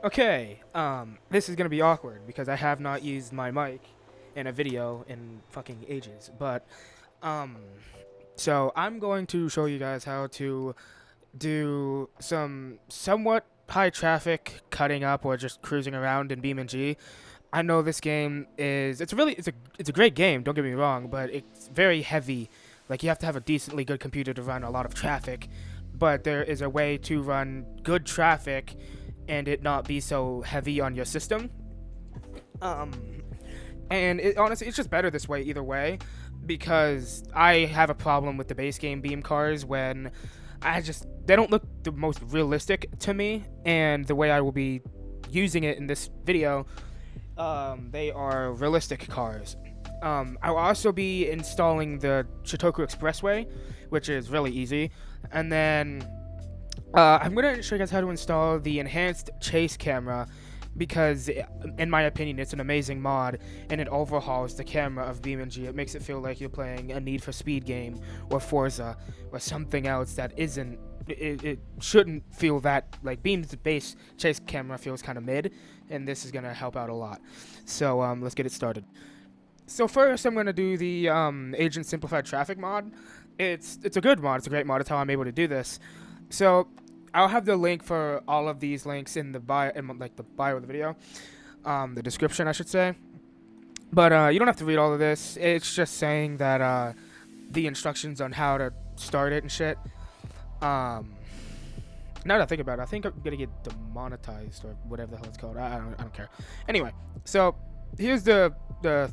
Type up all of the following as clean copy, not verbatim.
Okay, this is gonna be awkward because I have not used my mic in a video in fucking ages. But, um, so I'm going to show you guys how to do some somewhat high traffic cutting up or just cruising around in BeamNG. I know this game is it's a great game. Don't get me wrong, but it's very heavy. Like you have to have a decently good computer to run a lot of traffic. But there is a way to run good traffic and it not be so heavy on your system. Um, and honestly, it's just better this way either way, because I have a problem with the base game Beam cars when they don't look the most realistic to me, and the way I will be using it in this video, they are realistic cars. I will also be installing the Shuto Expressway, which is really easy, and then I'm going to show you guys how to install the enhanced chase camera because, in my opinion, it's an amazing mod and it overhauls the camera of BeamNG. It makes it feel like you're playing a Need for Speed game or Forza or something else that isn't. It shouldn't feel that like Beam's base chase camera feels kind of mid, and this is going to help out a lot. So let's get it started. So first, I'm going to do the Agent Simplified Traffic mod. It's a good mod. It's a great mod. It's how I'm able to do this. So I'll have the link for all of these links in the bio, the bio of the video, the description, I should say. But you don't have to read all of this. It's just saying that the instructions on how to start it and shit. Now that I think about it, I think I'm gonna get demonetized or whatever the hell it's called. I don't care. Anyway, so here's the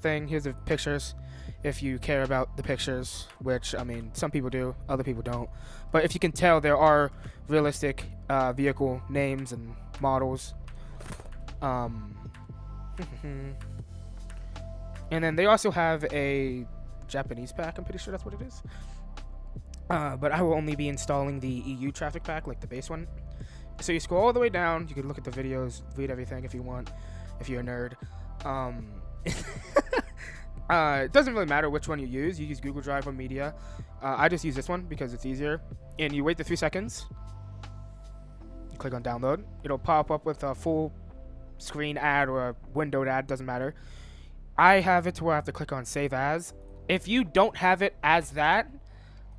thing. Here's the pictures. If you care about the pictures, which, I mean, some people do, other people don't. But if you can tell, there are realistic vehicle names and models. And then they also have a Japanese pack, I'm pretty sure that's what it is. But I will only be installing the EU traffic pack, like the base one. So you scroll all the way down, you can look at the videos, read everything if you want, if you're a nerd. It doesn't really matter which one you use. You use Google Drive or Media. I just use this one because it's easier. And you wait the 3 seconds. You click on download. It'll pop up with a full screen ad or a windowed ad, doesn't matter. I have it to where I have to click on save as. If you don't have it as that,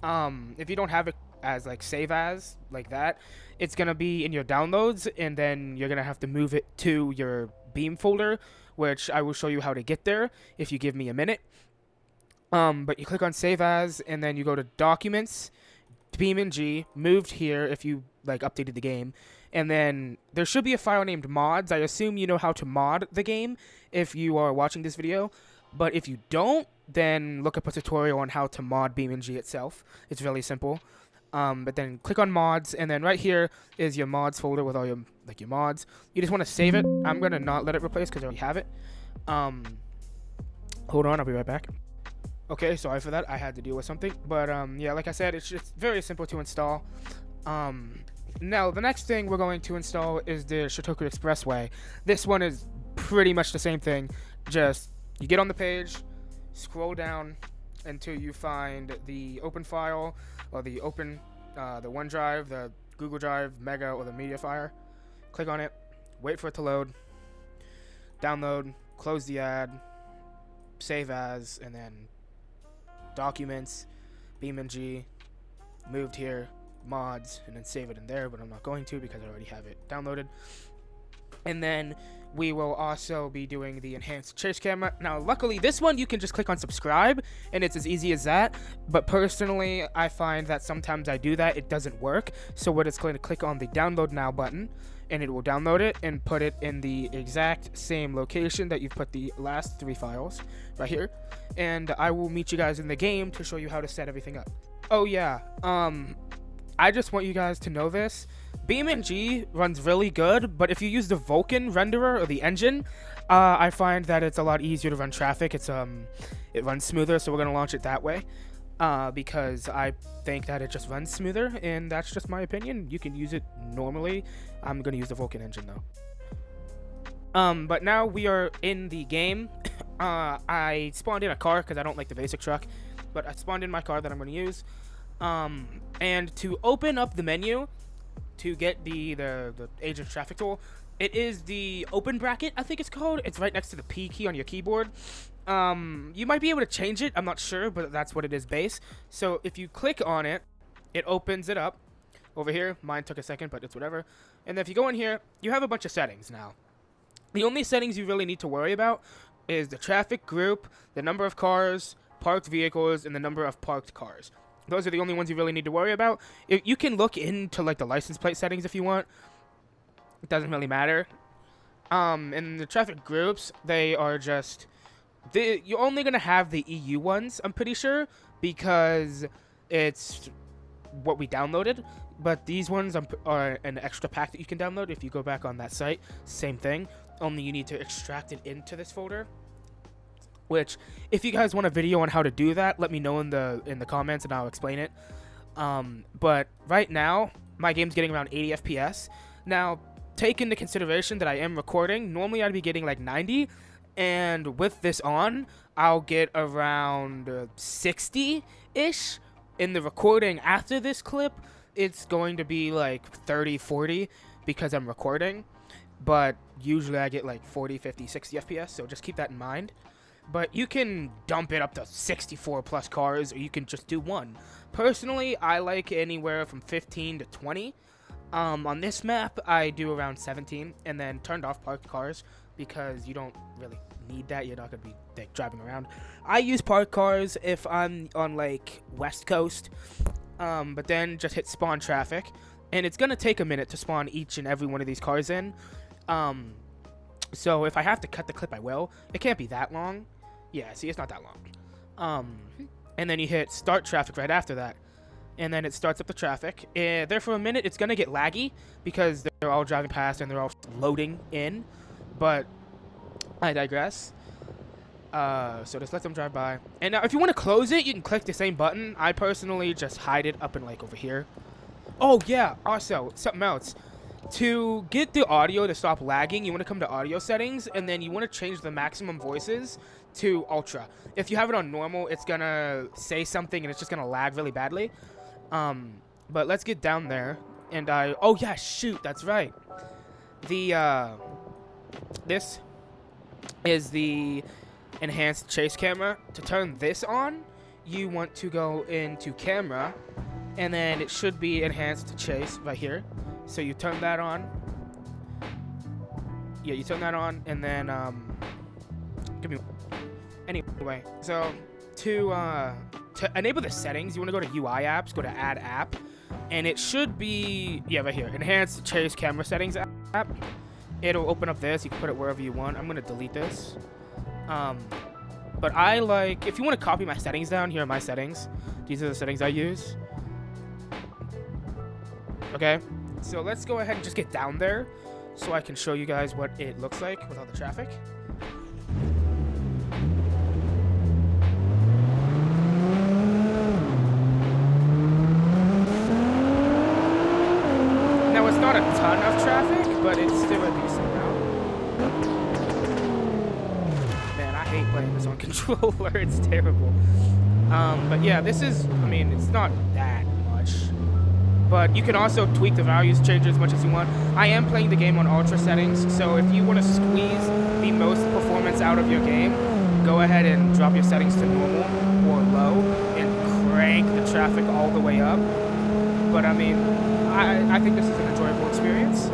if you don't have it as like save as, like that, it's going to be in your downloads, and then you're going to have to move it to your Beam folder, which I will show you how to get there if you give me a minute. But you click on Save As, and then you go to Documents, BeamNG, moved here if you like updated the game, and then there should be a file named Mods. I assume you know how to mod the game if you are watching this video, but if you don't, then look up a tutorial on how to mod BeamNG itself. It's really simple. But then click on mods, and then right here is your mods folder with all your mods. You just want to save it. I'm gonna not let it replace because I already have it. Hold on, I'll be right back. Okay, sorry for that. I had to deal with something, but yeah, like I said, it's just very simple to install. Now the next thing we're going to install is the Shuto Expressway. This one is pretty much the same thing. Just you get on the page, scroll down until you find the open file or the OneDrive, the Google Drive, Mega, or the Mediafire. Click on it, wait for it to load, download, close the ad, save as, and then Documents, BeamNG, moved here, mods, and then save it in there, but I'm not going to because I already have it downloaded. And then we will also be doing the enhanced chase camera. Now, luckily, this one you can just click on subscribe, and it's as easy as that. But personally, I find that sometimes I do that, it doesn't work. So we're just going to click on the download now button, and it will download it and put it in the exact same location that you've put the last 3 files, right here. And I will meet you guys in the game to show you how to set everything up. Oh yeah, I just want you guys to know this. BeamNG runs really good, but if you use the Vulkan renderer or the engine, I find that it's a lot easier to run traffic. It runs smoother, so we're gonna launch it that way because I think that it just runs smoother, and that's just my opinion. You can use it normally. I'm gonna use the Vulkan engine though. But now we are in the game. I spawned in a car because I don't like the basic truck, but I spawned in my car that I'm gonna use. And to open up the menu, to get the agent traffic tool, It is the open bracket, I think it's called. It's right next to the P key on your keyboard. You might be able to change it, I'm not sure, but that's what it is base. So if you click on it, it opens it up. Over here, mine took a second, but it's whatever. And then if you go in here, you have a bunch of settings now. The only settings you really need to worry about is the traffic group, the number of cars, parked vehicles, and the number of parked cars. Those are the only ones you really need to worry about. You can look into like the license plate settings if you want. It doesn't really matter. And the traffic groups, they are just... you're only going to have the EU ones, I'm pretty sure, because it's what we downloaded. But these ones are an extra pack that you can download if you go back on that site. Same thing, only you need to extract it into this folder. Which, if you guys want a video on how to do that, let me know in the comments and I'll explain it. But right now, my game's getting around 80 FPS. Now, take into consideration that I am recording. Normally, I'd be getting like 90. And with this on, I'll get around 60-ish. In the recording after this clip, it's going to be like 30, 40 because I'm recording. But usually I get like 40, 50, 60 FPS, so just keep that in mind. But you can dump it up to 64 plus cars, or you can just do one. Personally, I like anywhere from 15 to 20. On this map, I do around 17, and then turned off parked cars because you don't really need that. You're not going to be like, driving around. I use parked cars if I'm on like West Coast, but then just hit spawn traffic, and it's going to take a minute to spawn each and every one of these cars in. So if I have to cut the clip, I will. It can't be that long. Yeah, see, it's not that long. And then you hit start traffic right after that. And then it starts up the traffic. There for a minute, it's going to get laggy because they're all driving past and they're all loading in. But I digress. So just let them drive by. And now if you want to close it, you can click the same button. I personally just hide it up in like over here. Oh, yeah. Also, something else. To get the audio to stop lagging, you want to come to audio settings, and then you want to change the maximum voices to ultra. If you have it on normal, it's going to say something and it's just going to lag really badly. But let's get down there. And oh yeah, shoot, that's right. This is the enhanced chase camera. To turn this on, you want to go into camera, and then it should be enhanced chase right here. So you turn that on. Yeah, you turn that on, and then anyway. So to enable the settings, you want to go to UI apps, go to add app, and it should be right here, enhanced chase camera settings app. It'll open up this. You can put it wherever you want. I'm gonna delete this. But I like, if you want to copy my settings down, here are my settings. These are the settings I use. Okay. So let's go ahead and just get down there so I can show you guys what it looks like with all the traffic. Now it's not a ton of traffic, but it's still a decent amount. Man, I hate playing this on controller. It's terrible. But yeah, this is, I mean, it's not that much. But you can also tweak the values, change it as much as you want. I am playing the game on ultra settings, so if you want to squeeze the most performance out of your game, go ahead and drop your settings to normal or low and crank the traffic all the way up. But I mean, I think this is an enjoyable experience.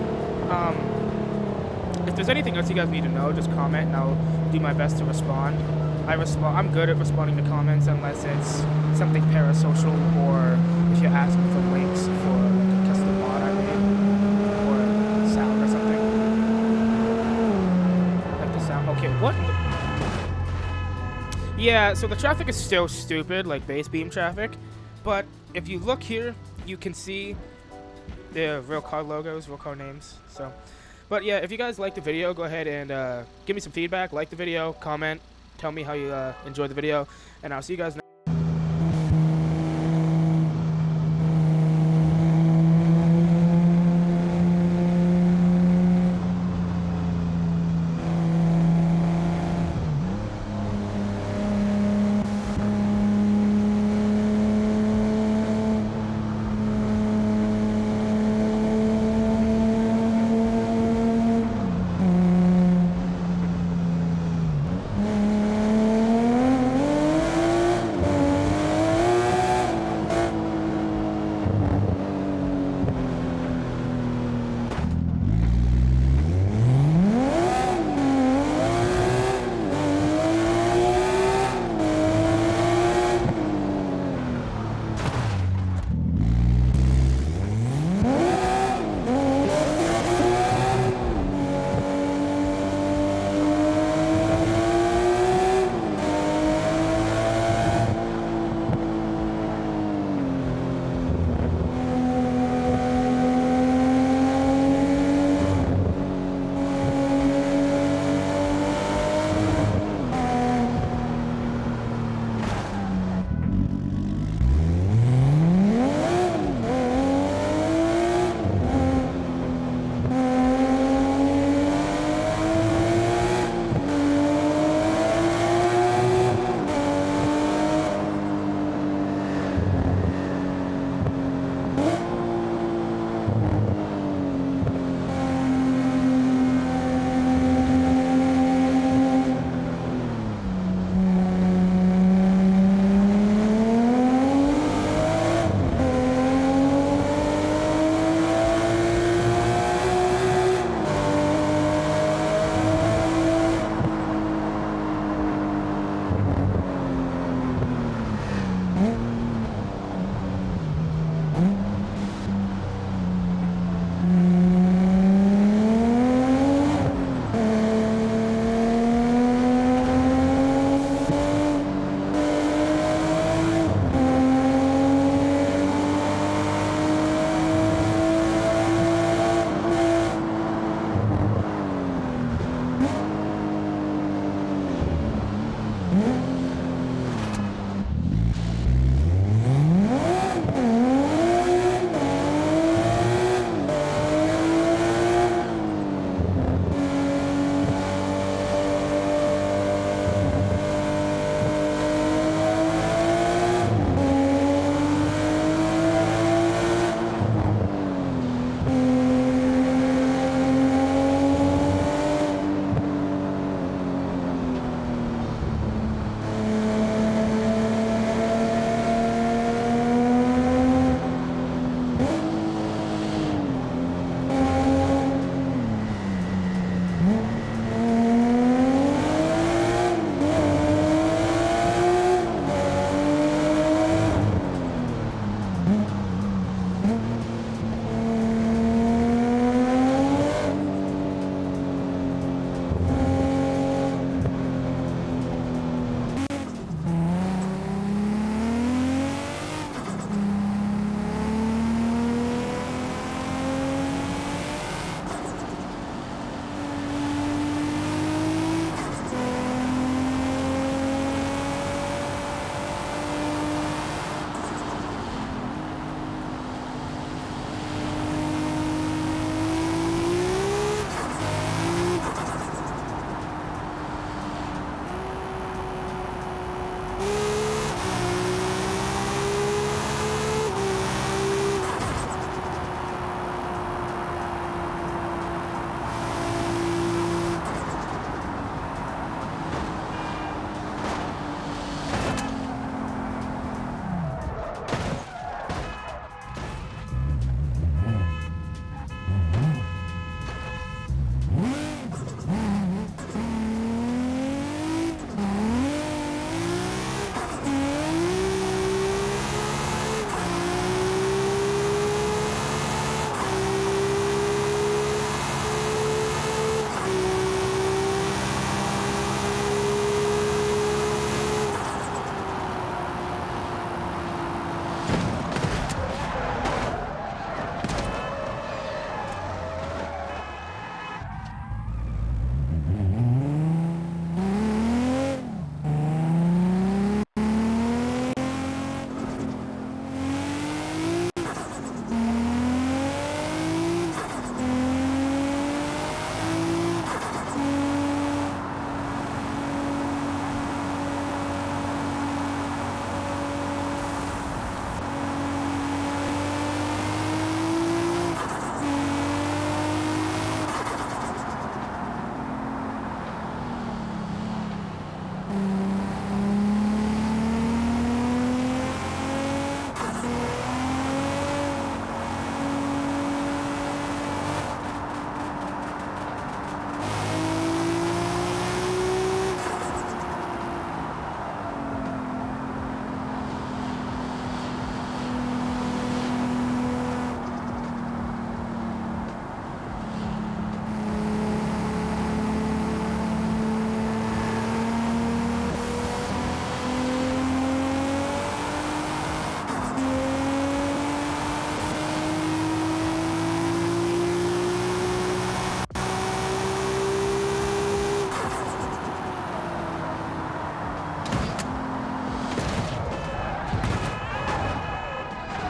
If there's anything else you guys need to know, just comment and I'll do my best to respond. I'm good at responding to comments unless it's something parasocial or if you're asking for links for like a custom mod I made or sound or something. Like the sound. Okay, what? Yeah, so the traffic is still stupid, like base beam traffic. But if you look here, you can see the real car logos, real car names. So, but yeah, if you guys like the video, go ahead and give me some feedback. Like the video, comment, tell me how you enjoyed the video, and I'll see you guys next